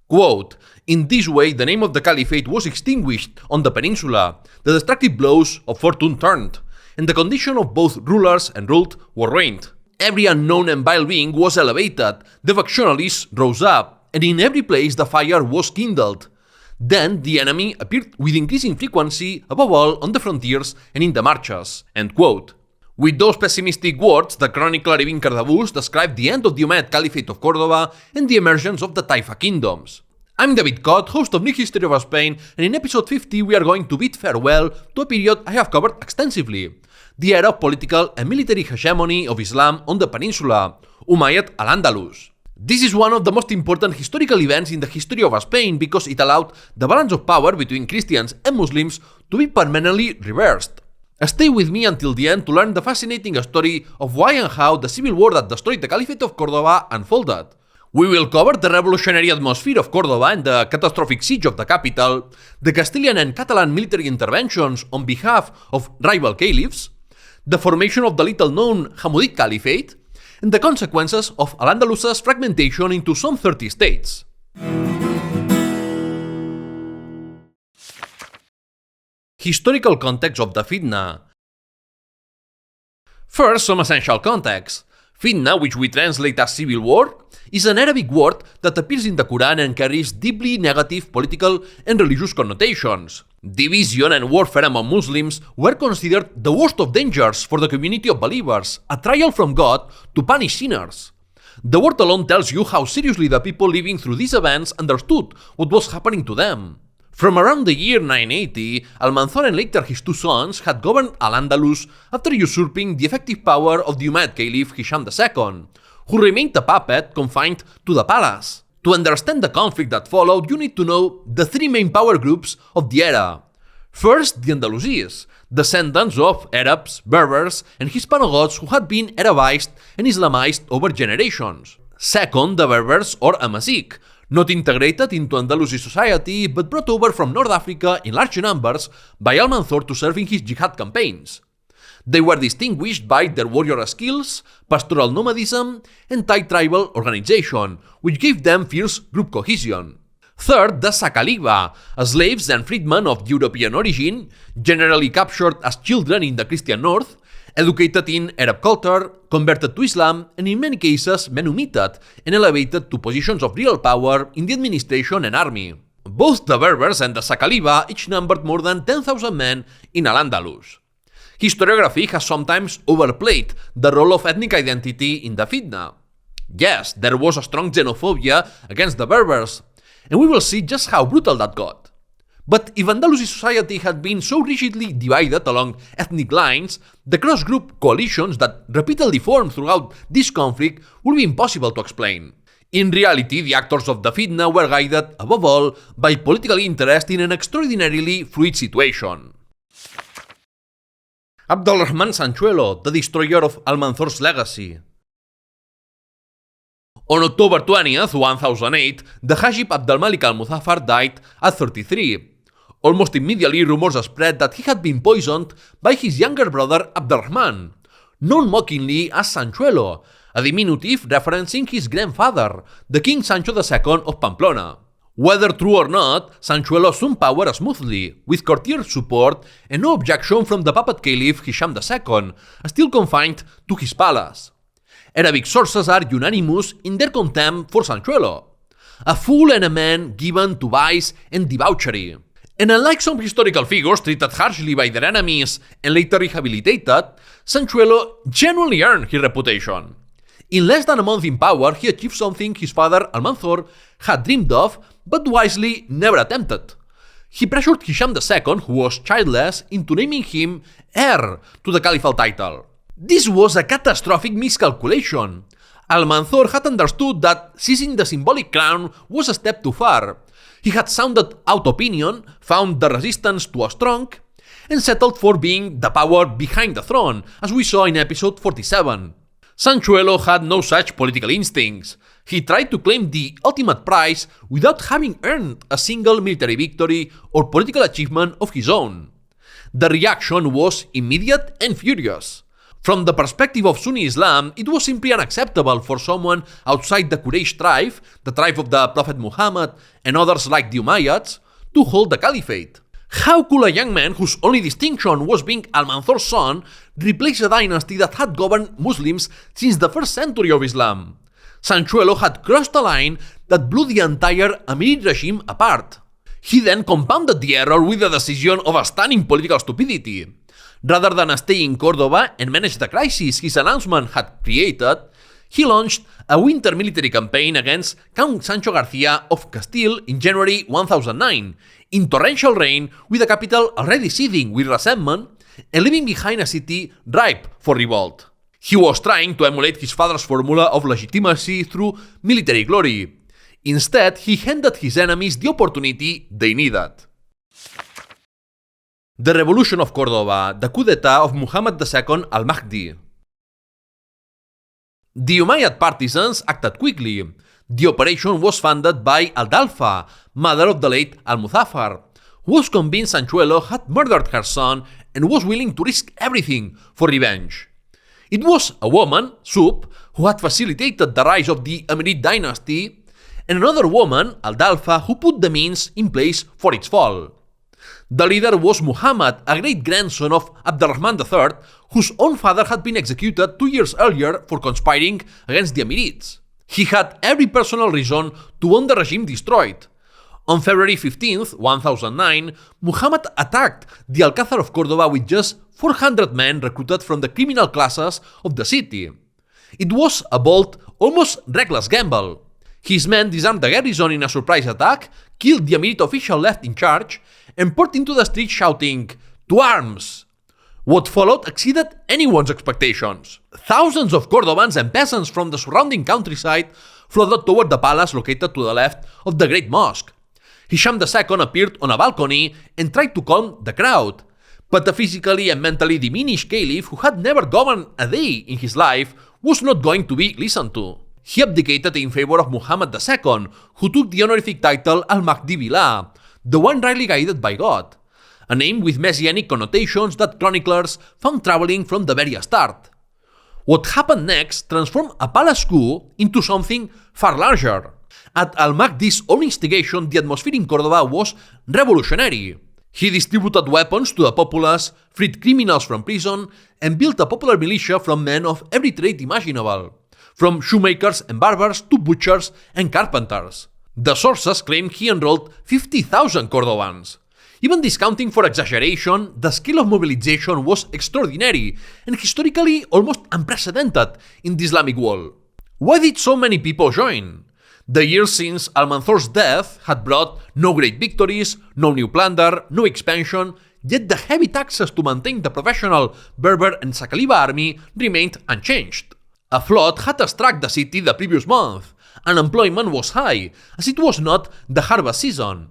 Quote, "In this way, the name of the Caliphate was extinguished on the peninsula, the destructive blows of fortune turned, and the condition of both rulers and ruled were ruined. Every unknown and vile being was elevated, the factionalists rose up, and in every place the fire was kindled. Then the enemy appeared with increasing frequency, above all on the frontiers and in the marches." End quote. With those pessimistic words, the chronicler Ibn Cardabus described the end of the Umayyad Caliphate of Córdoba and the emergence of the Taifa kingdoms. I'm David Cott, host of New History of Spain, and in episode 50 we are going to bid farewell to a period I have covered extensively, the era of political and military hegemony of Islam on the peninsula, Umayyad Al-Andalus. This is one of the most important historical events in the history of Spain because it allowed the balance of power between Christians and Muslims to be permanently reversed. Stay with me until the end to learn the fascinating story of why and how the civil war that destroyed the Caliphate of Córdoba unfolded. We will cover the revolutionary atmosphere of Córdoba and the catastrophic siege of the capital, the Castilian and Catalan military interventions on behalf of rival caliphs, the formation of the little-known Hammudid Caliphate, and the consequences of Al-Andalus's fragmentation into some 30 states. Historical context of the Fitna. First, some essential context. Fitna, which we translate as civil war, is an Arabic word that appears in the Quran and carries deeply negative political and religious connotations. Division and warfare among Muslims were considered the worst of dangers for the community of believers, a trial from God to punish sinners. The word alone tells you how seriously the people living through these events understood what was happening to them. From around the year 980, Almanzor and later his two sons had governed Al-Andalus after usurping the effective power of the Umayyad Caliph Hisham II, who remained a puppet confined to the palace. To understand the conflict that followed, you need to know the three main power groups of the era. First, the Andalusis, descendants of Arabs, Berbers, and Hispanogoths who had been Arabized and Islamized over generations. Second, the Berbers or Amazigh, not integrated into Andalusi society but brought over from North Africa in large numbers by Almanzor to serve in his jihad campaigns. They were distinguished by their warrior skills, pastoral nomadism, and tight tribal organization, which gave them fierce group cohesion. Third, the Sakaliba, slaves and freedmen of European origin, generally captured as children in the Christian north, educated in Arab culture, converted to Islam, and in many cases manumitted and elevated to positions of real power in the administration and army. Both the Berbers and the Sakaliba each numbered more than 10,000 men in Al-Andalus. Historiography has sometimes overplayed the role of ethnic identity in the Fitna. Yes, there was a strong xenophobia against the Berbers, and we will see just how brutal that got. But if Andalusi society had been so rigidly divided along ethnic lines, the cross-group coalitions that repeatedly formed throughout this conflict would be impossible to explain. In reality, the actors of the Fitna were guided, above all, by political interest in an extraordinarily fluid situation. al-Rahman Sanchuelo, the destroyer of Almanzor's legacy. On October 20th, 1008, the Hajib Abd-al-Malik al-Muzaffar died at 33. Almost immediately, rumors spread that he had been poisoned by his younger brother al-Rahman, known mockingly as Sanchuelo, a diminutive referencing his grandfather, the King Sancho II of Pamplona. Whether true or not, Sanchuelo assumed power smoothly, with courtier support and no objection from the puppet caliph Hisham II, still confined to his palace. Arabic sources are unanimous in their contempt for Sanchuelo, a fool and a man given to vice and debauchery. And unlike some historical figures treated harshly by their enemies and later rehabilitated, Sanchuelo genuinely earned his reputation. In less than a month in power, he achieved something his father Almanzor had dreamed of, but wisely never attempted. He pressured Hisham II, who was childless, into naming him heir to the caliphal title. This was a catastrophic miscalculation. Almanzor had understood that seizing the symbolic crown was a step too far. He had sounded out opinion, found the resistance too strong, and settled for being the power behind the throne, as we saw in episode 47. Sanchuelo had no such political instincts. He tried to claim the ultimate prize without having earned a single military victory or political achievement of his own. The reaction was immediate and furious. From the perspective of Sunni Islam, it was simply unacceptable for someone outside the Quraysh tribe, the tribe of the Prophet Muhammad, and others like the Umayyads, to hold the caliphate. How could a young man whose only distinction was being Almanzor's son replace a dynasty that had governed Muslims since the 1st century of Islam? Sanchuelo had crossed a line that blew the entire Amirid regime apart. He then compounded the error with the decision of a stunning political stupidity. Rather than stay in Córdoba and manage the crisis his announcement had created, he launched a winter military campaign against Count Sancho Garcia of Castile in January 1009, in torrential rain with the capital already seething with resentment and leaving behind a city ripe for revolt. He was trying to emulate his father's formula of legitimacy through military glory. Instead, he handed his enemies the opportunity they needed. The Revolution of Córdoba, the coup d'etat of Muhammad II al-Mahdi. The Umayyad partisans acted quickly. The operation was funded by Al-Dalfa, mother of the late Al-Muzaffar, who was convinced Sanchuelo had murdered her son and was willing to risk everything for revenge. It was a woman, Sub, who had facilitated the rise of the Amirid dynasty, and another woman, Al-Dalfa, who put the means in place for its fall. The leader was Muhammad, a great-grandson of al-Rahman III, whose own father had been executed 2 years earlier for conspiring against the Amirids. He had every personal reason to want the regime destroyed. On February 15, 1009, Muhammad attacked the Alcázar of Córdoba with just 400 men recruited from the criminal classes of the city. It was a bold, almost reckless gamble. His men disarmed the garrison in a surprise attack, killed the Amirid official left in charge, and poured into the streets shouting, "To arms!" What followed exceeded anyone's expectations. Thousands of Cordobans and peasants from the surrounding countryside flooded toward the palace located to the left of the Great Mosque. Hisham II appeared on a balcony and tried to calm the crowd, but the physically and mentally diminished caliph, who had never governed a day in his life, was not going to be listened to. He abdicated in favor of Muhammad II, who took the honorific title al-Mahdi Billah, the one rightly guided by God, a name with messianic connotations that chroniclers found troubling from the very start. What happened next transformed a palace coup into something far larger. At al-Mahdi's own instigation, the atmosphere in Córdoba was revolutionary. He distributed weapons to the populace, freed criminals from prison, and built a popular militia from men of every trade imaginable, from shoemakers and barbers to butchers and carpenters. The sources claim he enrolled 50,000 Cordobans. Even discounting for exaggeration, the scale of mobilization was extraordinary and historically almost unprecedented in the Islamic world. Why did so many people join? The years since Almanzor's death had brought no great victories, no new plunder, no expansion, yet the heavy taxes to maintain the professional Berber and Saqaliba army remained unchanged. A flood had struck the city the previous month. Unemployment was high, as it was not the harvest season.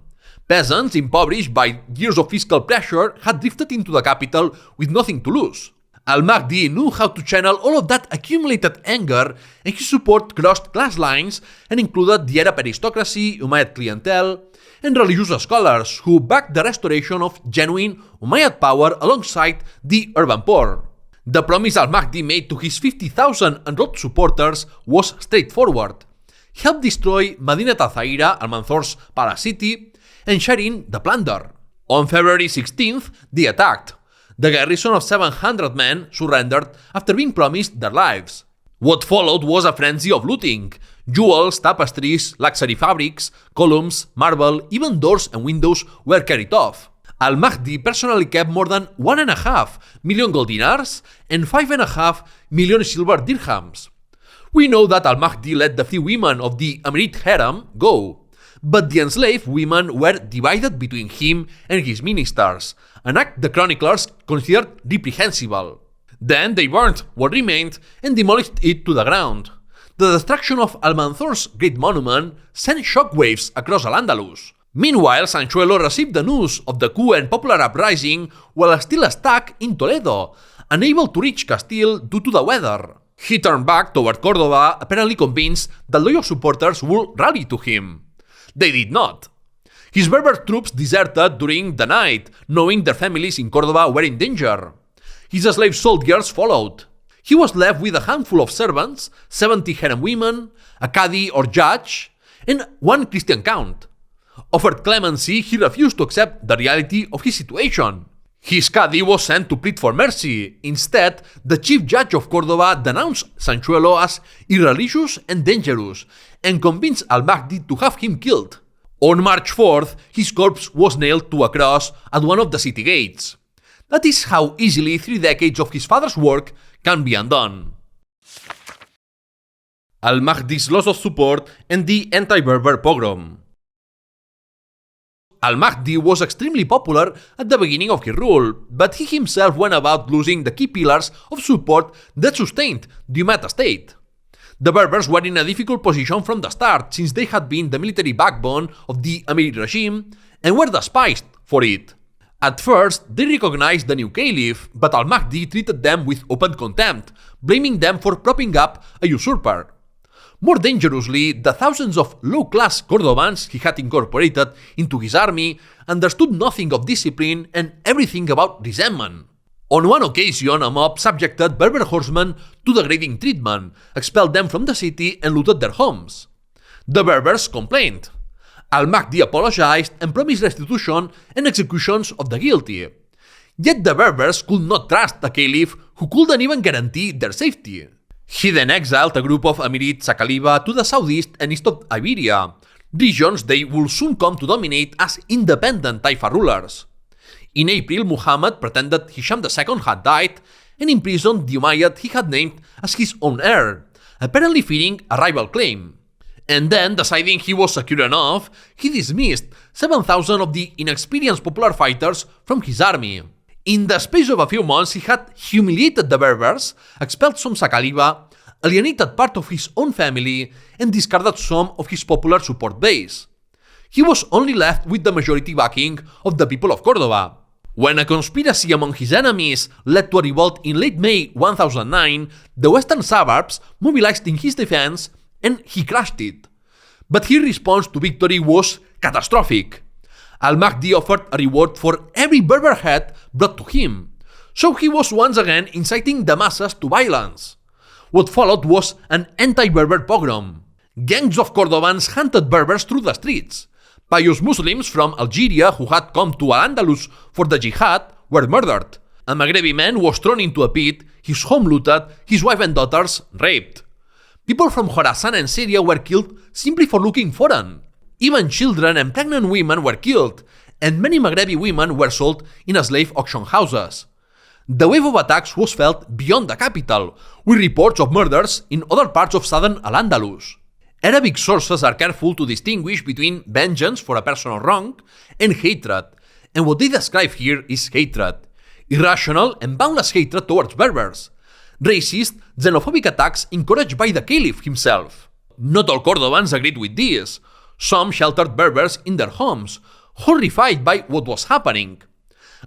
Peasants, impoverished by years of fiscal pressure, had drifted into the capital with nothing to lose. Al-Mahdi knew how to channel all of that accumulated anger, and his support crossed class lines and included the Arab aristocracy, Umayyad clientele, and religious scholars who backed the restoration of genuine Umayyad power alongside the urban poor. The promise al-Mahdi made to his 50,000 enrolled supporters was straightforward. Help destroy Madinat al-Zaira, Almanzor's palace city, and share in the plunder. On February 16th, they attacked. The garrison of 700 men surrendered after being promised their lives. What followed was a frenzy of looting. Jewels, tapestries, luxury fabrics, columns, marble, even doors and windows were carried off. Al-Mahdi personally kept more than 1.5 million gold dinars and 5.5 million silver dirhams. We know that Al-Mahdi let the free women of the Amirid harem go, but the enslaved women were divided between him and his ministers, an act the chroniclers considered reprehensible. Then they burned what remained and demolished it to the ground. The destruction of Almanzor's great monument sent shockwaves across Al-Andalus. Meanwhile, Sanchuelo received the news of the coup and popular uprising while still stuck in Toledo, unable to reach Castile due to the weather. He turned back toward Córdoba, apparently convinced that loyal supporters would rally to him. They did not. His Berber troops deserted during the night, knowing their families in Córdoba were in danger. His slave soldiers followed. He was left with a handful of servants, 70 harem women, a qadi or judge, and one Christian count. Offered clemency, he refused to accept the reality of his situation. His qadi was sent to plead for mercy. Instead, the chief judge of Córdoba denounced Sanchuelo as irreligious and dangerous, and convinced al-Mahdi to have him killed. On March 4th, his corpse was nailed to a cross at one of the city gates. That is how easily 3 decades of his father's work can be undone. Al-Mahdi's loss of support and the Anti-Berber pogrom. Al-Mahdi was extremely popular at the beginning of his rule, but he himself went about losing the key pillars of support that sustained the Umayyad state. The Berbers were in a difficult position from the start, since they had been the military backbone of the Amirid regime and were despised for it. At first, they recognized the new caliph, but al-Mahdi treated them with open contempt, blaming them for propping up a usurper. More dangerously, the thousands of low-class Cordobans he had incorporated into his army understood nothing of discipline and everything about resentment. On one occasion, a mob subjected Berber horsemen to degrading treatment, expelled them from the city and looted their homes. The Berbers complained. Al-Mahdi apologized and promised restitution and executions of the guilty. Yet the Berbers could not trust a caliph who couldn't even guarantee their safety. He then exiled a group of Amirid Sakaliba to the southeast and east of Iberia, regions they would soon come to dominate as independent Taifa rulers. In April, Muhammad pretended Hisham II had died and imprisoned the Umayyad he had named as his own heir, apparently fearing a rival claim. And then, deciding he was secure enough, he dismissed 7,000 of the inexperienced popular fighters from his army. In the space of a few months, he had humiliated the Berbers, expelled some Sakaliba, alienated part of his own family, and discarded some of his popular support base. He was only left with the majority backing of the people of Córdoba. When a conspiracy among his enemies led to a revolt in late May 1009, the western suburbs mobilized in his defense and he crushed it. But his response to victory was catastrophic. Al-Mahdi offered a reward for every Berber head brought to him, so he was once again inciting the masses to violence. What followed was an anti-Berber pogrom. Gangs of Cordobans hunted Berbers through the streets. Pious Muslims from Algeria who had come to Al-Andalus for the jihad were murdered. A Maghrebi man was thrown into a pit, his home looted, his wife and daughters raped. People from Khorasan and Syria were killed simply for looking foreign. Even children and pregnant women were killed, and many Maghrebi women were sold in slave auction houses. The wave of attacks was felt beyond the capital, with reports of murders in other parts of southern Al-Andalus. Arabic sources are careful to distinguish between vengeance for a personal wrong and hatred, and what they describe here is hatred. Irrational and boundless hatred towards Berbers. Racist, xenophobic attacks encouraged by the caliph himself. Not all Cordobans agreed with this. Some sheltered Berbers in their homes, horrified by what was happening.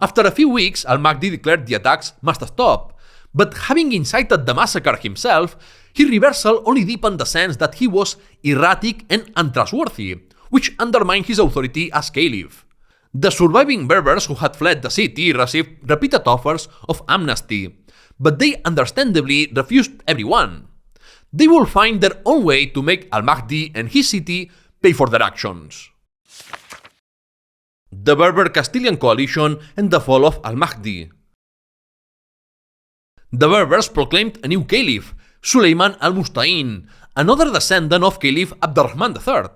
After a few weeks, al-Mahdi declared the attacks must stop, but having incited the massacre himself, his reversal only deepened the sense that he was erratic and untrustworthy, which undermined his authority as caliph. The surviving Berbers who had fled the city received repeated offers of amnesty, but they understandably refused everyone. They will find their own way to make al-Mahdi and his city pay for their actions. The Berber-Castilian Coalition and the fall of al-Mahdi. The Berbers proclaimed a new caliph, Sulayman al-Musta'in, another descendant of Caliph al-Rahman III.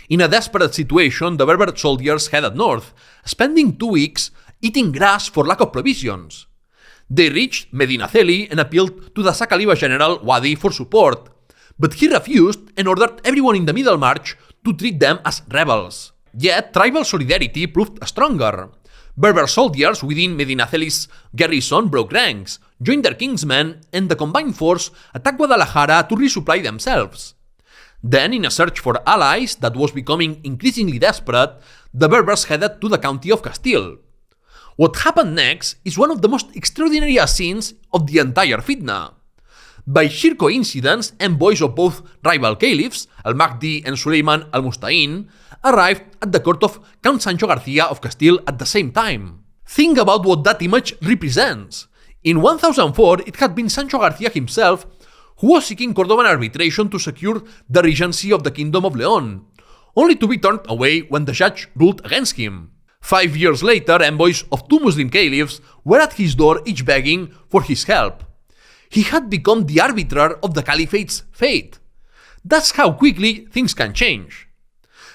In a desperate situation, the Berber soldiers headed north, spending 2 weeks eating grass for lack of provisions. They reached Medinaceli and appealed to the Sakaliba general Wadi for support, but he refused and ordered everyone in the Middle March to treat them as rebels. Yet, tribal solidarity proved stronger. Berber soldiers within Medinaceli's garrison broke ranks, joined their kingsmen, and the combined force attacked Guadalajara to resupply themselves. Then, in a search for allies that was becoming increasingly desperate, the Berbers headed to the county of Castile. What happened next is one of the most extraordinary scenes of the entire Fitna. By sheer coincidence, envoys of both rival caliphs, al-Mahdi and Sulayman al-Musta'in, arrived at the court of Count Sancho Garcia of Castile at the same time. Think about what that image represents. In 1004, it had been Sancho Garcia himself who was seeking Cordoban arbitration to secure the regency of the Kingdom of Leon, only to be turned away when the judge ruled against him. 5 years later, envoys of 2 Muslim caliphs were at his door, each begging for his help. He had become the arbiter of the Caliphate's fate. That's how quickly things can change.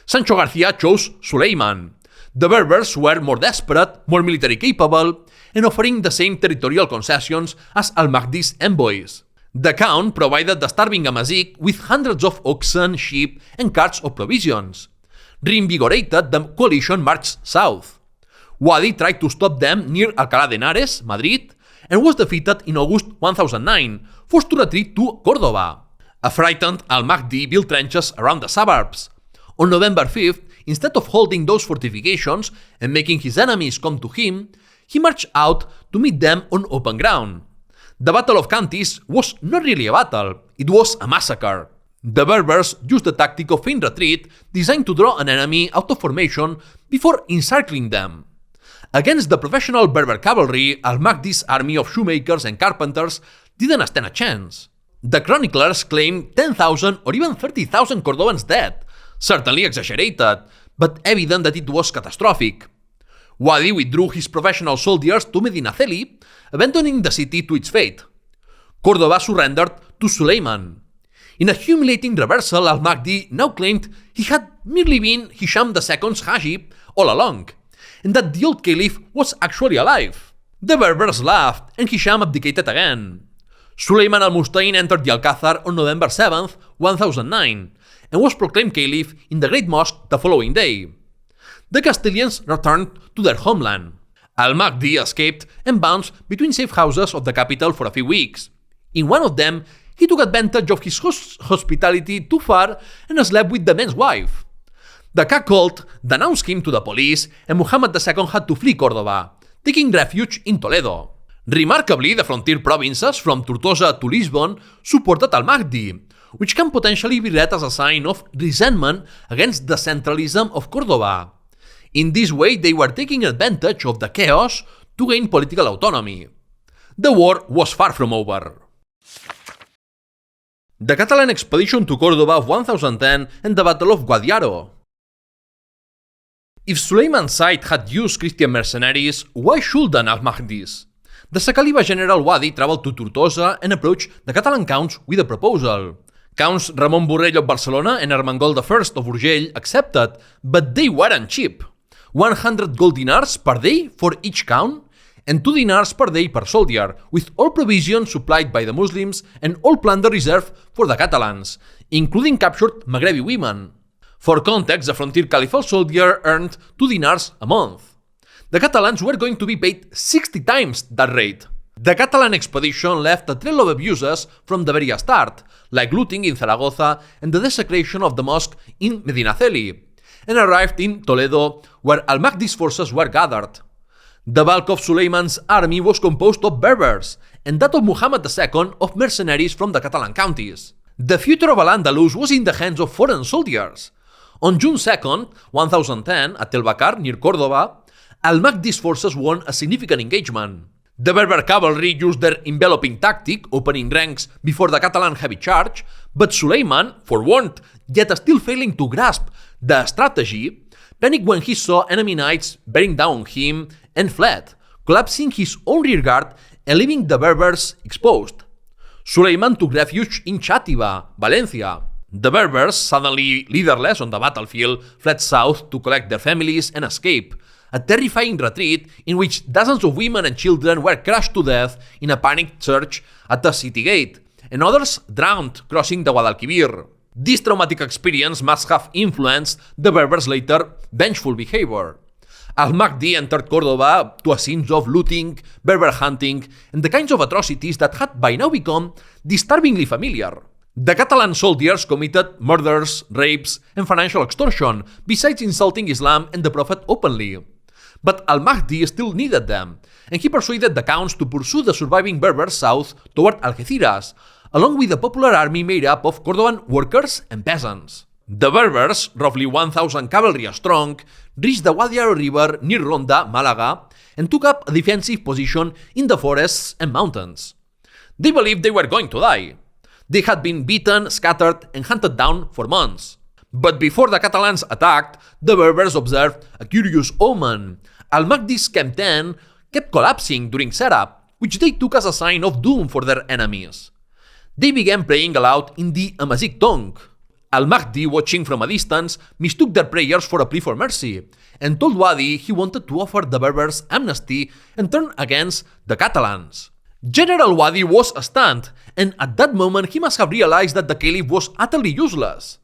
Sancho Garcia chose Sulayman. The Berbers were more desperate, more military capable, and offering the same territorial concessions as al-Mahdi's envoys. The Count provided the starving Amazigh with hundreds of oxen, sheep, and carts of provisions. Reinvigorated, the coalition marched south. Wadi tried to stop them near Alcalá de Henares, Madrid, and was defeated in August 1009, forced to retreat to Córdoba. A frightened al-Mahdi built trenches around the suburbs. On November 5th, instead of holding those fortifications and making his enemies come to him, he marched out to meet them on open ground. The Battle of Cantis was not really a battle, it was a massacre. The Berbers used the tactic of feint retreat, designed to draw an enemy out of formation before encircling them. Against the professional Berber cavalry, al-Mahdi's army of shoemakers and carpenters didn't stand a chance. The chroniclers claim 10,000 or even 30,000 Cordobans dead, certainly exaggerated, but evident that it was catastrophic. Wadi withdrew his professional soldiers to Medinaceli, abandoning the city to its fate. Córdoba surrendered to Sulayman. In a humiliating reversal, al-Mahdi now claimed he had merely been Hisham II's Hajib all along, and that the old caliph was actually alive. The Berbers laughed, and Hisham abdicated again. Sulayman al-Mustain entered the Alcázar on November 7th, 1009, and was proclaimed caliph in the Great Mosque the following day. The Castilians returned to their homeland. Al-Mahdi escaped and bounced between safe houses of the capital for a few weeks. In one of them, he took advantage of his hospitality too far and slept with the man's wife. The cuckold denounced him to the police, and Muhammad II had to flee Córdoba, taking refuge in Toledo. Remarkably, the frontier provinces from Tortosa to Lisbon supported al-Mahdi, which can potentially be read as a sign of resentment against the centralism of Córdoba. In this way, they were taking advantage of the chaos to gain political autonomy. The war was far from over. The Catalan expedition to Córdoba of 1010 and the Battle of Guadiaro. If Sulayman's side had used Christian mercenaries, why shouldn't al-Mahdi's? The Sakaliba general Wadi traveled to Tortosa and approached the Catalan counts with a proposal. Counts Ramon Borrell of Barcelona and Armengol I of Urgell accepted, but they weren't cheap. 100 gold dinars per day for each count, and 2 dinars per day per soldier, with all provisions supplied by the Muslims and all plunder reserved for the Catalans, including captured Maghrebi women. For context, the frontier caliphal soldier earned 2 dinars a month. The Catalans were going to be paid 60 times that rate. The Catalan expedition left a trail of abuses from the very start, like looting in Zaragoza and the desecration of the mosque in Medinaceli, and arrived in Toledo, where al-Mahdi's forces were gathered. The bulk of Sulayman's army was composed of Berbers, and that of Muhammad II of mercenaries from the Catalan counties. The future of Al-Andalus was in the hands of foreign soldiers. On June 2nd, 1010, at El Bakar, near Córdoba, al-Mahdi's forces won a significant engagement. The Berber cavalry used their enveloping tactic, opening ranks before the Catalan heavy charge, but Sulayman, forewarned, yet still failing to grasp the strategy, panicked when he saw enemy knights bearing down on him and fled, collapsing his own rearguard and leaving the Berbers exposed. Sulayman took refuge in Chátiva, Valencia. The Berbers, suddenly leaderless on the battlefield, fled south to collect their families and escape, a terrifying retreat in which dozens of women and children were crushed to death in a panicked search at the city gate, and others drowned crossing the Guadalquivir. This traumatic experience must have influenced the Berbers' later vengeful behavior. Al-Mahdi entered Córdoba to a scene of looting, Berber hunting, and the kinds of atrocities that had by now become disturbingly familiar. The Catalan soldiers committed murders, rapes, and financial extortion, besides insulting Islam and the Prophet openly. But al-Mahdi still needed them, and he persuaded the counts to pursue the surviving Berbers south toward Algeciras, along with a popular army made up of Cordoban workers and peasants. The Berbers, roughly 1,000 cavalry strong, reached the Guadiaro river near Ronda, Malaga, and took up a defensive position in the forests and mountains. They believed they were going to die. They had been beaten, scattered, and hunted down for months. But before the Catalans attacked, the Berbers observed a curious omen. Al-Mahdi's camp 10 kept collapsing during setup, which they took as a sign of doom for their enemies. They began praying aloud in the Amazigh tongue. Al-Mahdi, watching from a distance, mistook their prayers for a plea for mercy, and told Wadi he wanted to offer the Berbers amnesty and turn against the Catalans. General Wadi was stunned, and at that moment he must have realized that the Caliph was utterly useless.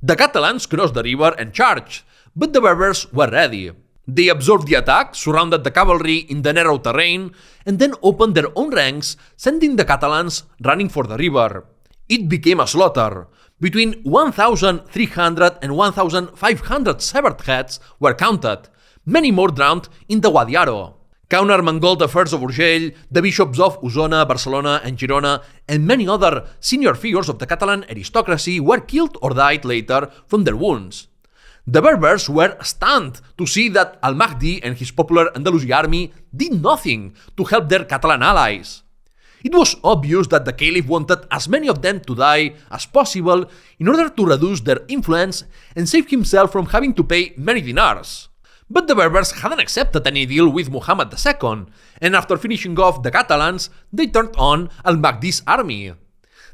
The Catalans crossed the river and charged, but the Berbers were ready. They absorbed the attack, surrounded the cavalry in the narrow terrain, and then opened their own ranks, sending the Catalans running for the river. It became a slaughter. Between 1,300 and 1,500 severed heads were counted, many more drowned in the Guadiaro. Count Armengol I of Urgell, the bishops of Osona, Barcelona, and Girona, and many other senior figures of the Catalan aristocracy were killed or died later from their wounds. The Berbers were stunned to see that al-Mahdi and his popular Andalusi army did nothing to help their Catalan allies. It was obvious that the Caliph wanted as many of them to die as possible in order to reduce their influence and save himself from having to pay many dinars. But the Berbers hadn't accepted any deal with Muhammad II, and after finishing off the Catalans, they turned on al-Mahdi's army.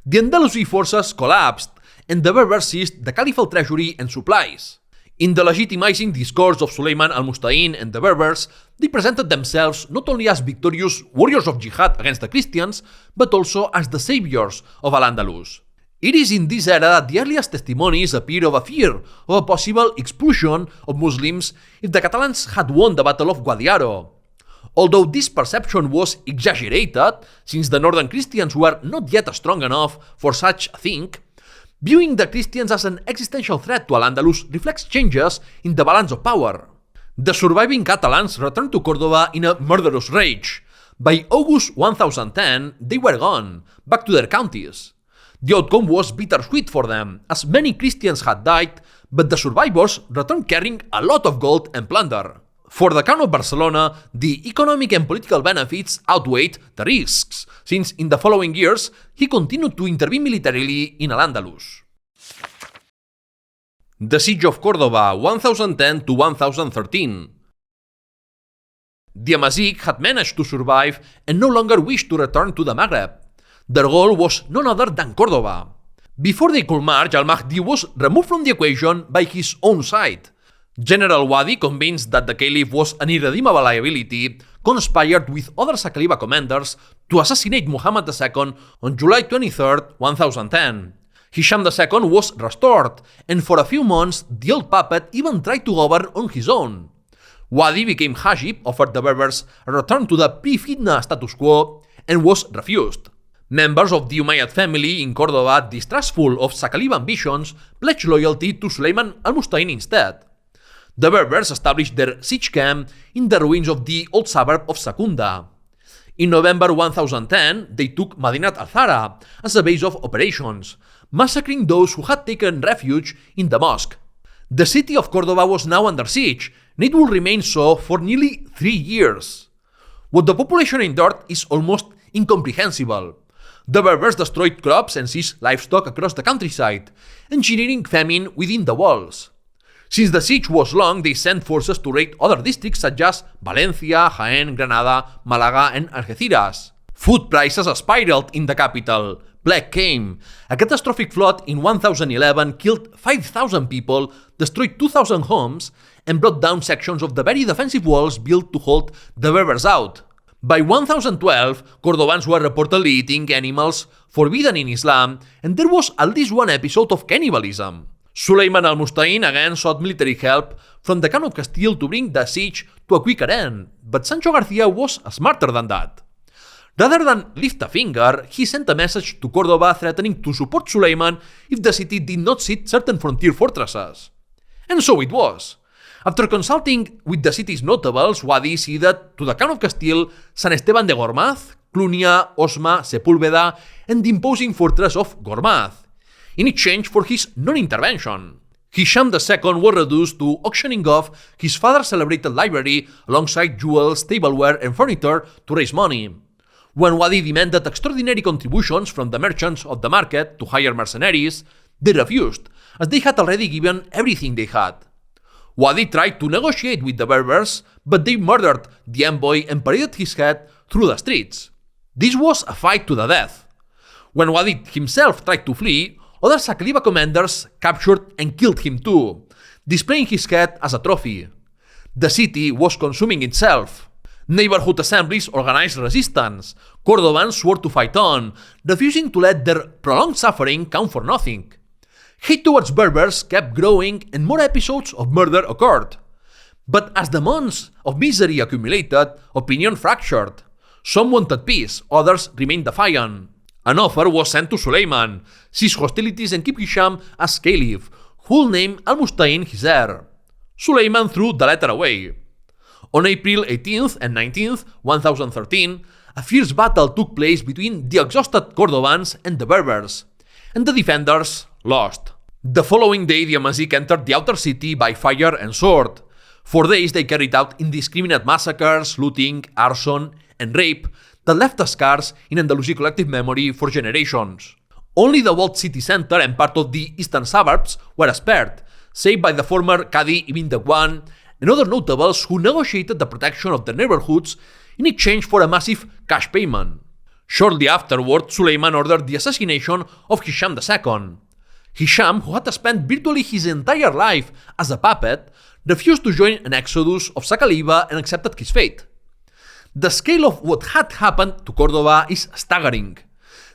The Andalusi forces collapsed, and the Berbers seized the caliphal treasury and supplies. In the legitimizing discourse of Sulayman al-Musta'in and the Berbers, they presented themselves not only as victorious warriors of jihad against the Christians, but also as the saviors of Al-Andalus. It is in this era that the earliest testimonies appear of a fear of a possible expulsion of Muslims if the Catalans had won the Battle of Guadiaro. Although this perception was exaggerated, since the northern Christians were not yet strong enough for such a thing, viewing the Christians as an existential threat to Al-Andalus reflects changes in the balance of power. The surviving Catalans returned to Córdoba in a murderous rage. By August 1010, they were gone, back to their counties. The outcome was bittersweet for them, as many Christians had died, but the survivors returned carrying a lot of gold and plunder. For the Count of Barcelona, the economic and political benefits outweighed the risks, since in the following years, he continued to intervene militarily in Al-Andalus. The Siege of Córdoba, 1010 to 1013. The Amazigh had managed to survive and no longer wished to return to the Maghreb. Their goal was none other than Córdoba. Before they could march, al-Mahdi was removed from the equation by his own side. General Wadi, convinced that the Caliph was an irredeemable liability, conspired with other Saqaliba commanders to assassinate Muhammad II on July 23, 1010. Hisham II was restored, and for a few months the old puppet even tried to govern on his own. Wadi became Hajib, offered the Berbers a return to the pre-Fitna status quo, and was refused. Members of the Umayyad family in Córdoba, distrustful of Saqaliba ambitions, pledged loyalty to Sulayman al-Musta'in instead. The Berbers established their siege camp in the ruins of the old suburb of Secunda. In November 1010, they took Madinat al-Zahra as a base of operations, massacring those who had taken refuge in the mosque. The city of Córdoba was now under siege, and it will remain so for nearly 3 years. What the population endured is almost incomprehensible. The Berbers destroyed crops and seized livestock across the countryside, engineering famine within the walls. Since the siege was long, they sent forces to raid other districts such as Valencia, Jaén, Granada, Málaga, and Algeciras. Food prices spiraled in the capital. Plague came. A catastrophic flood in 1011 killed 5,000 people, destroyed 2,000 homes, and brought down sections of the very defensive walls built to hold the Berbers out. By 1012, Cordobans were reportedly eating animals forbidden in Islam, and there was at least one episode of cannibalism. Sulayman al-Musta'in again sought military help from the Count of Castile to bring the siege to a quicker end, but Sancho Garcia was smarter than that. Rather than lift a finger, he sent a message to Córdoba threatening to support Sulayman if the city did not cede certain frontier fortresses. And so it was. After consulting with the city's notables, Wadi ceded to the Count of Castile San Esteban de Gormaz, Clunia, Osma, Sepúlveda, and the imposing fortress of Gormaz, in exchange for his non-intervention. Hisham II was reduced to auctioning off his father's celebrated library alongside jewels, tableware, and furniture to raise money. When Wadi demanded extraordinary contributions from the merchants of the market to hire mercenaries, they refused, as they had already given everything they had. Wadi tried to negotiate with the Berbers, but they murdered the envoy and paraded his head through the streets. This was a fight to the death. When Wadi himself tried to flee, other Saqaliba commanders captured and killed him too, displaying his head as a trophy. The city was consuming itself. Neighborhood assemblies organized resistance. Cordobans swore to fight on, refusing to let their prolonged suffering count for nothing. Hate towards Berbers kept growing and more episodes of murder occurred. But as the months of misery accumulated, opinion fractured. Some wanted peace, others remained defiant. An offer was sent to Sulayman, cease hostilities and keep Hisham as caliph, who will name al-Musta'in his heir. Sulayman threw the letter away. On April 18th and 19th, 1013, a fierce battle took place between the exhausted Cordobans and the Berbers, and the defenders lost. The following day, the Amazigh entered the outer city by fire and sword. For days they carried out indiscriminate massacres, looting, arson, and rape that left scars in Andalusi collective memory for generations. Only the walled city center and part of the eastern suburbs were spared, saved by the former Qadi Ibn Dagwan and other notables who negotiated the protection of their neighborhoods in exchange for a massive cash payment. Shortly afterward, Sulayman ordered the assassination of Hisham II. Hisham, who had spent virtually his entire life as a puppet, refused to join an exodus of Saqaliba and accepted his fate. The scale of what had happened to Córdoba is staggering.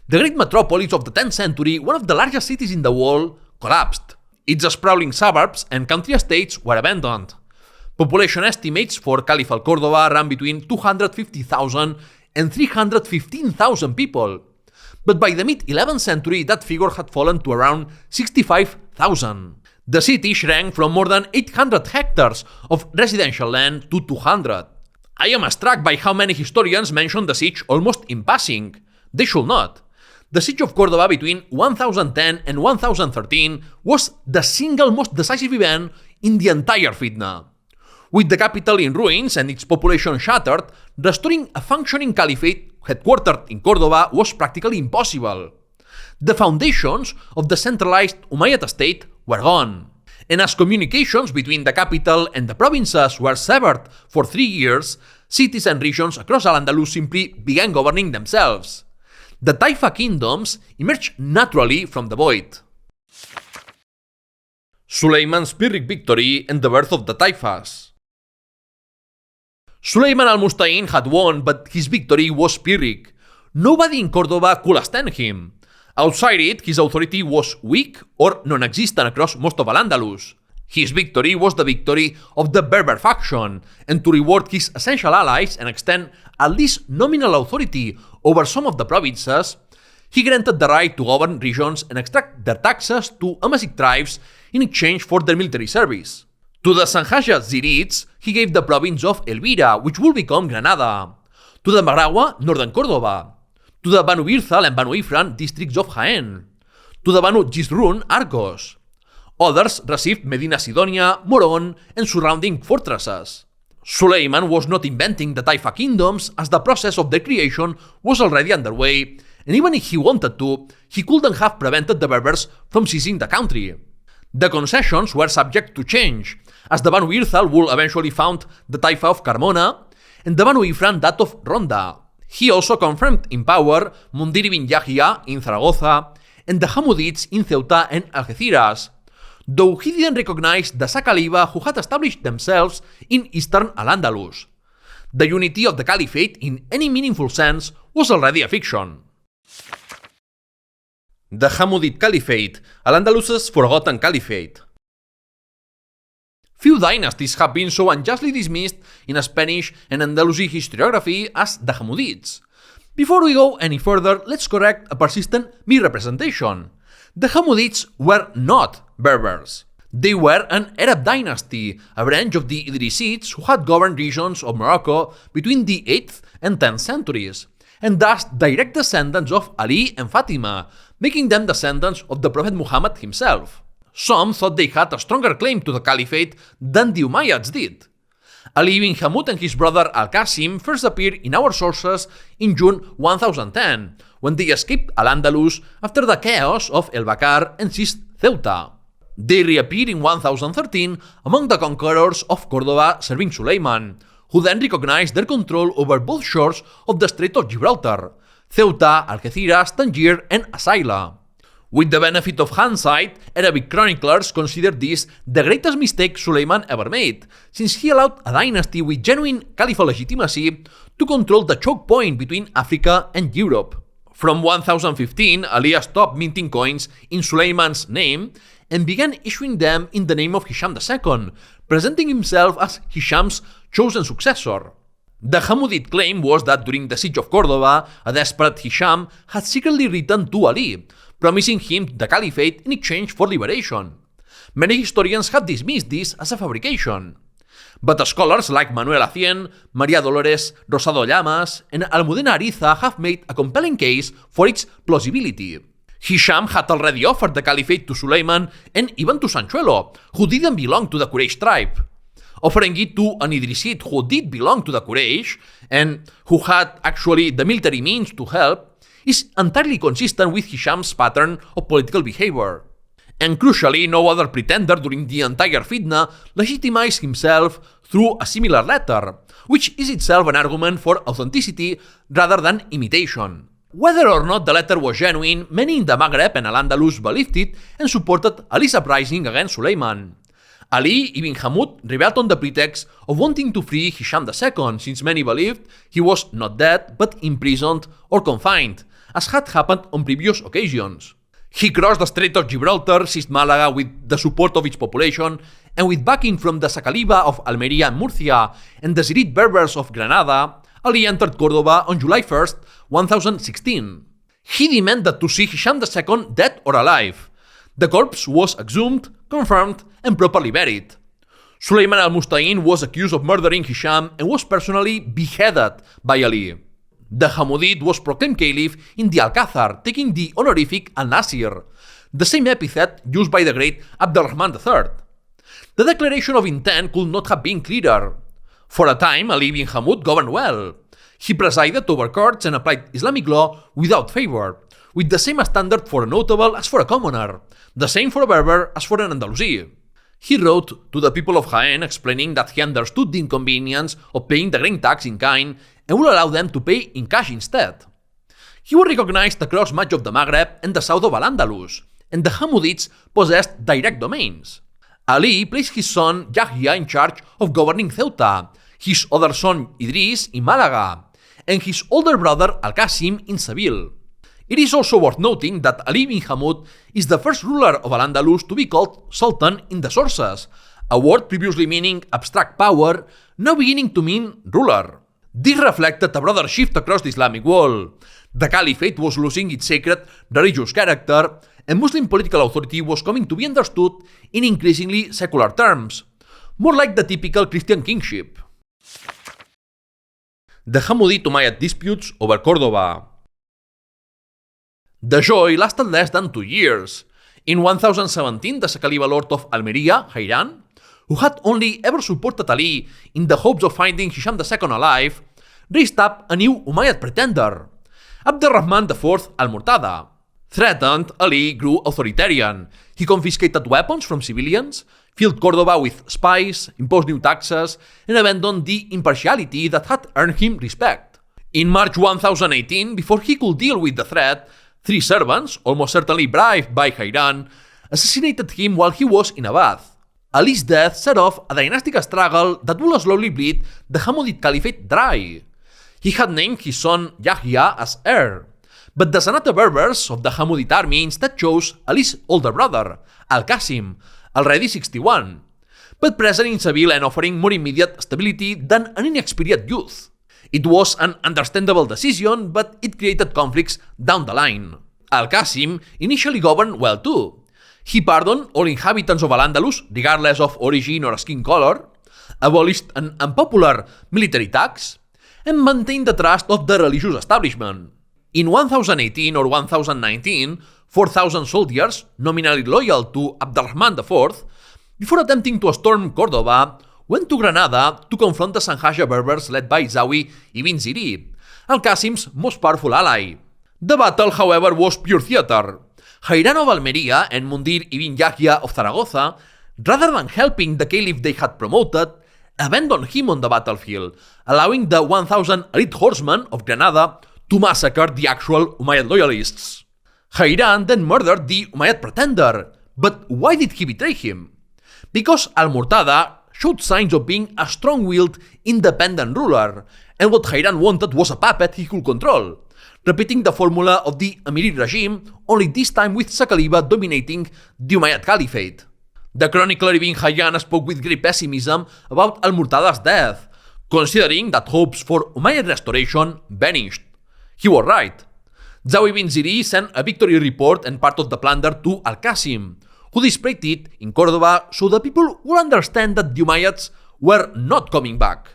The great metropolis of the 10th century, one of the largest cities in the world, collapsed. Its sprawling suburbs and country estates were abandoned. Population estimates for Caliphate Córdoba ran between 250,000 and 315,000 people. But by the mid-11th century, that figure had fallen to around 65,000. The city shrank from more than 800 hectares of residential land to 200. I am struck by how many historians mention the siege almost in passing. They should not. The Siege of Córdoba between 1010 and 1013 was the single most decisive event in the entire Fitna. With the capital in ruins and its population shattered, restoring a functioning caliphate headquartered in Córdoba was practically impossible. The foundations of the centralized Umayyad state were gone. And as communications between the capital and the provinces were severed for 3 years, cities and regions across Al-Andalus simply began governing themselves. The taifa kingdoms emerged naturally from the void. Sulayman's Pyrrhic victory and the birth of the Taifas. Sulayman al-Musta'in had won, but his victory was Pyrrhic. Nobody in Córdoba could stand him. Outside it, his authority was weak or non-existent across most of Al-Andalus. His victory was the victory of the Berber faction, and to reward his essential allies and extend at least nominal authority over some of the provinces, he granted the right to govern regions and extract their taxes to Amazigh tribes in exchange for their military service. To the Sanhaja Zirids, he gave the province of Elvira, which would become Granada. To the Maragua, northern Córdoba. To the Banu Birzal and Banu Ifran districts of Jaén. To the Banu Jizrun, Argos. Others received Medina Sidonia, Moron, and surrounding fortresses. Sulayman was not inventing the Taifa kingdoms, as the process of their creation was already underway, and even if he wanted to, he couldn't have prevented the Berbers from seizing the country. The concessions were subject to change, as the Banu Birzal would eventually found the Taifa of Carmona, and the Banu Ifran that of Ronda. He also confirmed in power Mundir ibn Yahya in Zaragoza, and the Hammudids in Ceuta and Algeciras, though he didn't recognize the Saqaliba who had established themselves in eastern Al-Andalus. The unity of the Caliphate in any meaningful sense was already a fiction. The Hammudid Caliphate, Al-Andalus's forgotten caliphate. Few dynasties have been so unjustly dismissed in Spanish and Andalusi historiography as the Hammudids. Before we go any further, let's correct a persistent misrepresentation. The Hammudids were not Berbers. They were an Arab dynasty, a branch of the Idrisids who had governed regions of Morocco between the 8th and 10th centuries, and thus direct descendants of Ali and Fatima, making them descendants of the Prophet Muhammad himself. Some thought they had a stronger claim to the caliphate than the Umayyads did. Ali ibn Hammud and his brother Al-Qasim first appear in our sources in June 1010, when they escaped Al-Andalus after the chaos of El Bakar and seized Ceuta. They reappear in 1013 among the conquerors of Córdoba serving Sulayman, who then recognized their control over both shores of the Strait of Gibraltar, Ceuta, Algeciras, Tangier, and Asaila. With the benefit of hindsight, Arabic chroniclers consider this the greatest mistake Sulayman ever made, since he allowed a dynasty with genuine caliphal legitimacy to control the choke point between Africa and Europe. From 1015, Ali stopped minting coins in Sulayman's name and began issuing them in the name of Hisham II, presenting himself as Hisham's chosen successor. The Hammudid claim was that during the Siege of Córdoba, a desperate Hisham had secretly written to Ali, promising him the caliphate in exchange for liberation. Many historians have dismissed this as a fabrication. But scholars like Manuel Acien, María Dolores Rosado Llamas, and Almudena Ariza have made a compelling case for its plausibility. Hisham had already offered the caliphate to Sulayman and even to Sanchuelo, who didn't belong to the Quraysh tribe. Offering it to an Idrisid who did belong to the Quraysh and who had actually the military means to help is entirely consistent with Hisham's pattern of political behavior. And crucially, no other pretender during the entire Fitna legitimized himself through a similar letter, which is itself an argument for authenticity rather than imitation. Whether or not the letter was genuine, many in the Maghreb and Al-Andalus believed it and supported Ali's uprising against Sulayman. Ali ibn Hammud rebelled on the pretext of wanting to free Hisham II, since many believed he was not dead but imprisoned or confined, as had happened on previous occasions. He crossed the Strait of Gibraltar, seized Malaga with the support of its population, and with backing from the Saqaliba of Almeria and Murcia and the Zirid Berbers of Granada, Ali entered Córdoba on July 1st, 1016. He demanded to see Hisham II dead or alive. The corpse was exhumed, confirmed, and properly buried. Sulayman al-Musta'in was accused of murdering Hisham and was personally beheaded by Ali. The Hammudid was proclaimed caliph in the Alcázar, taking the honorific al-Nasir, the same epithet used by the great al-Rahman III. The declaration of intent could not have been clearer. For a time, Ali ibn Hammud governed well. He presided over courts and applied Islamic law without favor, with the same standard for a notable as for a commoner, the same for a Berber as for an Andalusi. He wrote to the people of Jaén explaining that he understood the inconvenience of paying the grain tax in kind and would allow them to pay in cash instead. He was recognized across much of the Maghreb and the south of Al-Andalus, and the Hammudids possessed direct domains. Ali placed his son Yahya in charge of governing Ceuta, his other son Idris in Malaga, and his older brother Al-Qasim in Seville. It is also worth noting that Ali ibn Hammud is the first ruler of Al-Andalus to be called Sultan in the sources, a word previously meaning abstract power, now beginning to mean ruler. This reflected a broader shift across the Islamic world. The Caliphate was losing its sacred religious character, and Muslim political authority was coming to be understood in increasingly secular terms, more like the typical Christian kingship. The Hammudid-Umayyad Disputes over Córdoba. The joy lasted less than 2 years. In 1017, the Saqaliba lord of Almeria, Hayran, who had only ever supported Ali in the hopes of finding Hisham II alive, raised up a new Umayyad pretender. al-Rahman IV al-Murtada. Threatened, Ali grew authoritarian. He confiscated weapons from civilians, filled Córdoba with spies, imposed new taxes, and abandoned the impartiality that had earned him respect. In March 1018, before he could deal with the threat, 3 servants, almost certainly bribed by Hayran, assassinated him while he was in a bath. Ali's death set off a dynastic struggle that would slowly bleed the Hammudid Caliphate dry. He had named his son Yahya as heir, but the Sanata Berbers of the Hammudid army instead chose Ali's older brother, Al-Qasim, already 61, but present in Seville and offering more immediate stability than an inexperienced youth. It was an understandable decision, but it created conflicts down the line. Al-Qasim initially governed well too. He pardoned all inhabitants of Al-Andalus, regardless of origin or skin color, abolished an unpopular military tax, and maintained the trust of the religious establishment. In 1018 or 1019, 4,000 soldiers, nominally loyal to al-Rahman IV, before attempting to storm Córdoba, went to Granada to confront the Sanhaja Berbers led by Zawi ibn Ziri, Al-Qasim's most powerful ally. The battle, however, was pure theater. Hayran of Almería and Mundir ibn Yahya of Zaragoza, rather than helping the caliph they had promoted, abandoned him on the battlefield, allowing the 1,000 elite horsemen of Granada to massacre the actual Umayyad loyalists. Hayran then murdered the Umayyad pretender, but why did he betray him? Because Al-Murtada showed signs of being a strong-willed, independent ruler, and what Hayran wanted was a puppet he could control, repeating the formula of the Amirid regime, only this time with Saqaliba dominating the Umayyad Caliphate. The chronicler Ibn Hayyan spoke with great pessimism about Al-Murtada's death, considering that hopes for Umayyad restoration vanished. He was right. Zawi ibn Ziri sent a victory report and part of the plunder to Al-Qasim, who displayed it in Córdoba so the people would understand that the Umayyads were not coming back.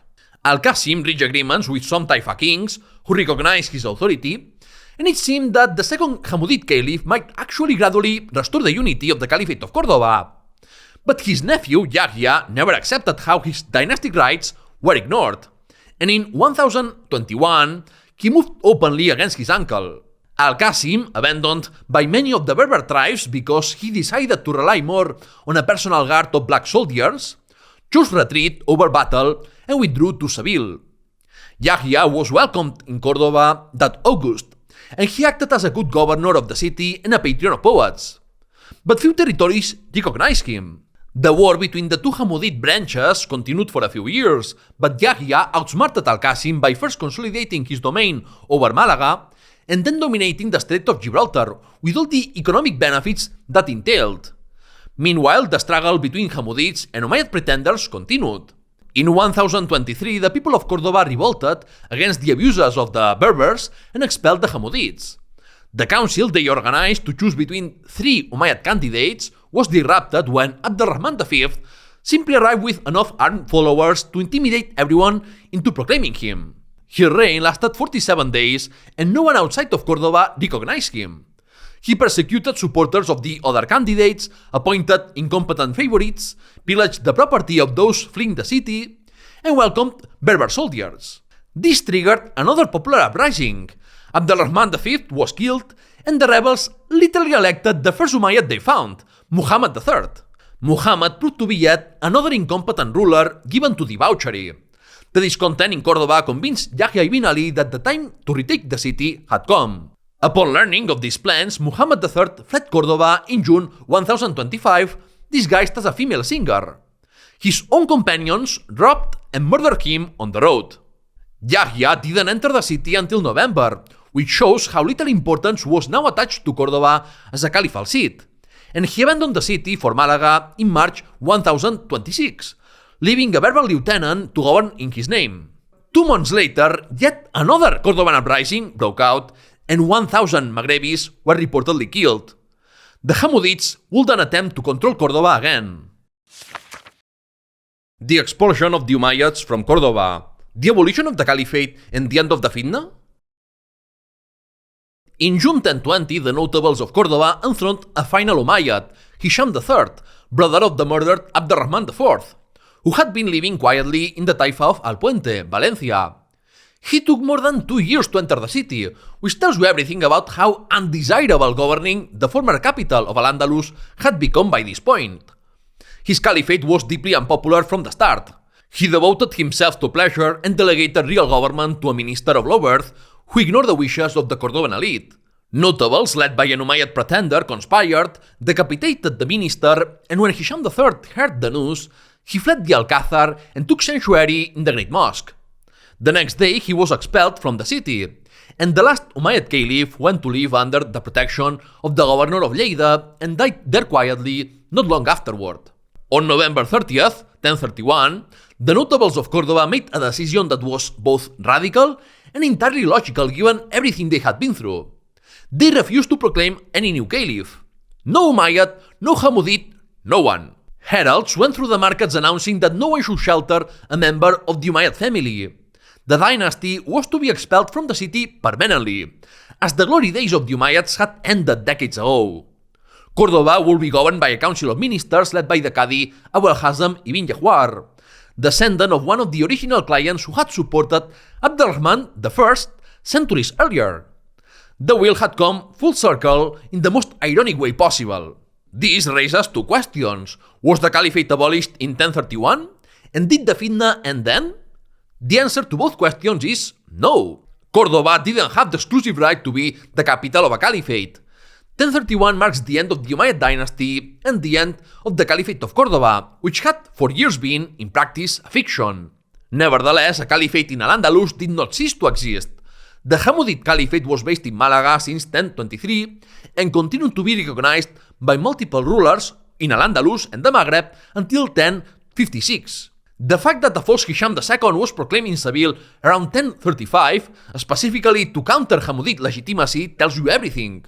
Al-Qasim reached agreements with some Taifa kings who recognized his authority, and it seemed that the second Hammudid Caliph might actually gradually restore the unity of the Caliphate of Córdoba. But his nephew, Yahya, never accepted how his dynastic rights were ignored, and in 1021, he moved openly against his uncle. Al-Qasim, abandoned by many of the Berber tribes because he decided to rely more on a personal guard of black soldiers, chose retreat over battle and withdrew to Seville. Yahya was welcomed in Córdoba that August, and he acted as a good governor of the city and a patron of poets. But few territories recognized him. The war between the two Hammudid branches continued for a few years, but Yahya outsmarted Al-Qasim by first consolidating his domain over Malaga and then dominating the Strait of Gibraltar with all the economic benefits that entailed. Meanwhile, the struggle between Hammudids and Umayyad pretenders continued. In 1023, the people of Córdoba revolted against the abuses of the Berbers and expelled the Hammudids. The council they organized to choose between three Umayyad candidates was disrupted when al-Rahman V simply arrived with enough armed followers to intimidate everyone into proclaiming him. His reign lasted 47 days and no one outside of Córdoba recognized him. He persecuted supporters of the other candidates, appointed incompetent favorites, pillaged the property of those fleeing the city, and welcomed Berber soldiers. This triggered another popular uprising. Al-Rahman V was killed, and the rebels literally elected the first Umayyad they found, Muhammad III. Muhammad proved to be yet another incompetent ruler given to debauchery. The discontent in Córdoba convinced Yahya ibn Ali that the time to retake the city had come. Upon learning of these plans, Muhammad III fled Córdoba in June 1025, disguised as a female singer. His own companions robbed and murdered him on the road. Yahya didn't enter the city until November, which shows how little importance was now attached to Córdoba as a caliphal seat, and he abandoned the city for Malaga in March 1026, leaving a Berber lieutenant to govern in his name. 2 months later, yet another Cordoban uprising broke out, and 1,000 Maghrebis were reportedly killed. The Hammudids would then attempt to control Córdoba again. The expulsion of the Umayyads from Córdoba, the abolition of the Caliphate, and the end of the Fitna? In June 1020, the notables of Córdoba enthroned a final Umayyad, Hisham III, brother of the murdered al-Rahman IV, who had been living quietly in the taifa of Alpuente, Valencia. He took more than 2 years to enter the city, which tells you everything about how undesirable governing the former capital of Al-Andalus had become by this point. His caliphate was deeply unpopular from the start. He devoted himself to pleasure and delegated real government to a minister of low birth who ignored the wishes of the Cordoban elite. Notables led by an Umayyad pretender conspired, decapitated the minister, and when Hisham III heard the news, he fled the Alcázar and took sanctuary in the Great Mosque. The next day, he was expelled from the city, and the last Umayyad Caliph went to live under the protection of the governor of Lleida and died there quietly not long afterward. On November 30th, 1031, the notables of Córdoba made a decision that was both radical and entirely logical given everything they had been through. They refused to proclaim any new caliph. No Umayyad, no Hammudid, no one. Heralds went through the markets announcing that no one should shelter a member of the Umayyad family. The dynasty was to be expelled from the city permanently, as the glory days of the Umayyads had ended decades ago. Córdoba would be governed by a council of ministers led by the Qadi Abu al-Hazm ibn Yahwar, descendant of one of the original clients who had supported al-Rahman I centuries earlier. The will had come full circle in the most ironic way possible. This raises two questions. Was the Caliphate abolished in 1031? And did the Fitna end then? The answer to both questions is no. Córdoba didn't have the exclusive right to be the capital of a caliphate. 1031 marks the end of the Umayyad dynasty and the end of the Caliphate of Córdoba, which had for years been, in practice, a fiction. Nevertheless, a caliphate in Al-Andalus did not cease to exist. The Hammudid Caliphate was based in Malaga since 1023 and continued to be recognized by multiple rulers in Al-Andalus and the Maghreb until 1056. The fact that the false Hisham II was proclaimed in Seville around 1035, specifically to counter Hammudid legitimacy, tells you everything.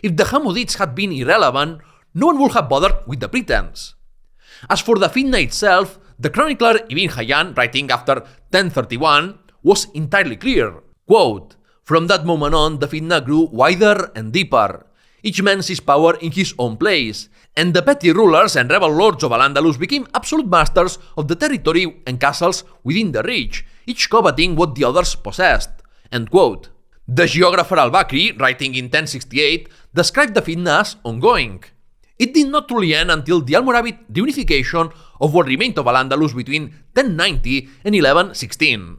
If the Hammudids had been irrelevant, no one would have bothered with the pretense. As for the Fitna itself, the chronicler Ibn Hayyan, writing after 1031, was entirely clear. Quote, "From that moment on, the Fitna grew wider and deeper. Each man seized power in his own place, and the petty rulers and rebel lords of Al-Andalus became absolute masters of the territory and castles within the reach, each coveting what the others possessed." End quote. The geographer Al-Bakri, writing in 1068, described the Fitna as ongoing. It did not truly end until the Almoravid reunification of what remained of Al-Andalus between 1090 and 1116.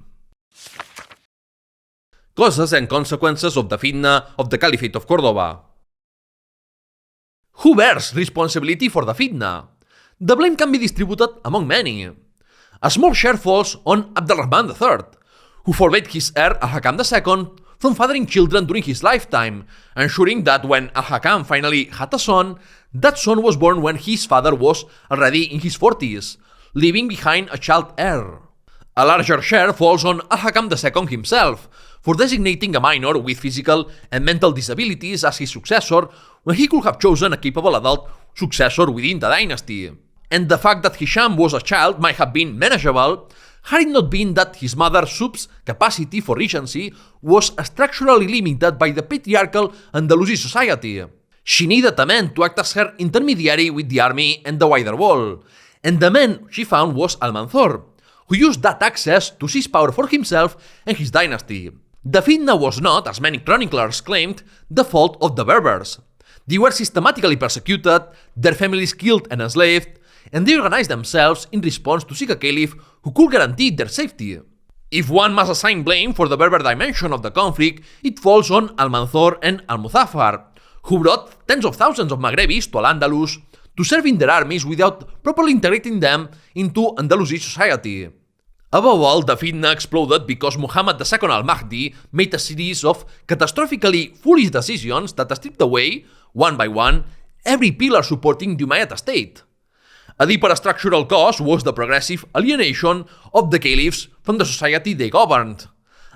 Causes and consequences of the Fitna of the Caliphate of Córdoba. Who bears responsibility for the Fitna? The blame can be distributed among many. A small share falls on Abd-al-Rahman III, who forbade his heir Al-Hakam II from fathering children during his lifetime, ensuring that when Al-Hakam finally had a son, that son was born when his father was already in his 40s, leaving behind a child heir. A larger share falls on Al-Hakam II himself, for designating a minor with physical and mental disabilities as his successor when he could have chosen a capable adult successor within the dynasty. And the fact that Hisham was a child might have been manageable had it not been that his mother Sub's capacity for regency was structurally limited by the patriarchal Andalusi society. She needed a man to act as her intermediary with the army and the wider world, and the man she found was Almanzor, who used that access to seize power for himself and his dynasty. The Fitna was not, as many chroniclers claimed, the fault of the Berbers. They were systematically persecuted, their families killed and enslaved, and they organized themselves in response to seek a caliph who could guarantee their safety. If one must assign blame for the Berber dimension of the conflict, it falls on Almanzor and Al-Muzaffar, who brought tens of thousands of Maghrebis to Al-Andalus to serve in their armies without properly integrating them into Andalusi society. Above all, the Fitna exploded because Muhammad II al-Mahdi made a series of catastrophically foolish decisions that stripped away, one by one, every pillar supporting the Umayyad state. A deeper structural cause was the progressive alienation of the caliphs from the society they governed.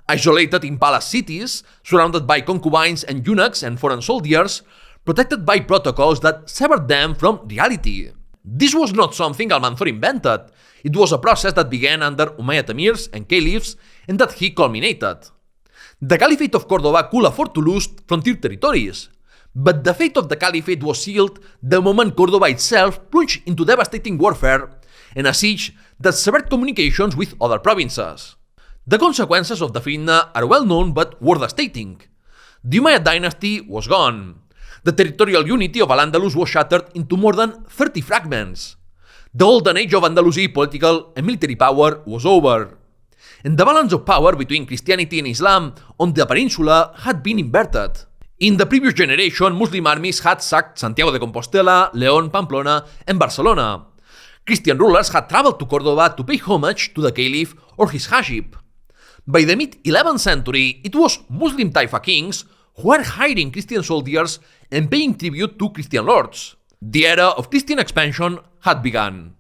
Isolated in palace cities, surrounded by concubines and eunuchs and foreign soldiers, protected by protocols that severed them from reality. This was not something Almanzor invented. It was a process that began under Umayyad emirs and caliphs and that he culminated. The Caliphate of Córdoba could afford to lose frontier territories, but the fate of the Caliphate was sealed the moment Córdoba itself plunged into devastating warfare and a siege that severed communications with other provinces. The consequences of the Fitna are well known but worth stating. The Umayyad dynasty was gone. The territorial unity of Al-Andalus was shattered into more than 30 fragments. The golden age of Andalusi political and military power was over, and the balance of power between Christianity and Islam on the peninsula had been inverted. In the previous generation, Muslim armies had sacked Santiago de Compostela, León, Pamplona, and Barcelona. Christian rulers had traveled to Córdoba to pay homage to the caliph or his hashib. By the mid-11th century, it was Muslim taifa kings who were hiring Christian soldiers and paying tribute to Christian lords. The era of Christian expansion had begun.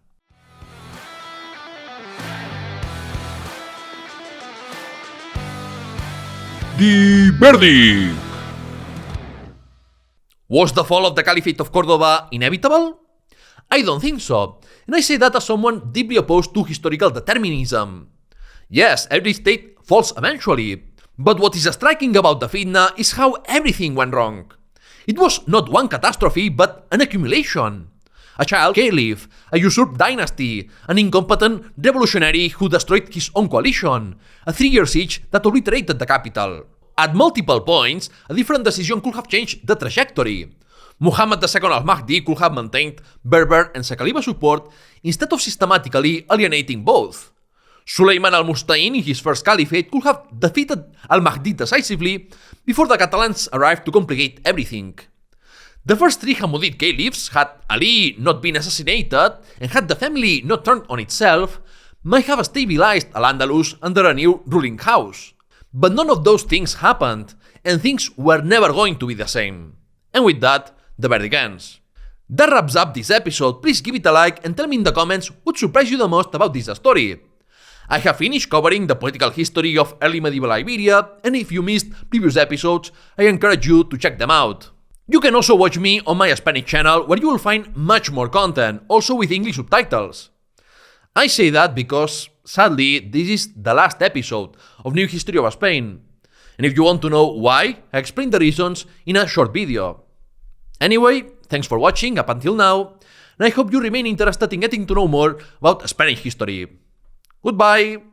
The verdict. Was the fall of the Caliphate of Córdoba inevitable? I don't think so, and I say that as someone deeply opposed to historical determinism. Yes, every state falls eventually. But what is striking about the Fitna is how everything went wrong. It was not one catastrophe, but an accumulation. A child caliph, a usurped dynasty, an incompetent revolutionary who destroyed his own coalition, a 3-year siege that obliterated the capital. At multiple points, a different decision could have changed the trajectory. Muhammad II al-Mahdi could have maintained Berber and Saqaliba support instead of systematically alienating both. Sulayman al-Musta'in in his first caliphate could have defeated al-Mahdi decisively before the Catalans arrived to complicate everything. The first 3 Hammudid caliphs, had Ali not been assassinated and had the family not turned on itself, might have stabilized Al-Andalus under a new ruling house. But none of those things happened, and things were never going to be the same. And with that, the verdict ends. That wraps up this episode. Please give it a like and tell me in the comments what surprised you the most about this story. I have finished covering the political history of early medieval Iberia, and if you missed previous episodes, I encourage you to check them out. You can also watch me on my Spanish channel, where you will find much more content, also with English subtitles. I say that because, sadly, this is the last episode of New History of Spain. And if you want to know why, I explain the reasons in a short video. Anyway, thanks for watching up until now, and I hope you remain interested in getting to know more about Spanish history. Goodbye!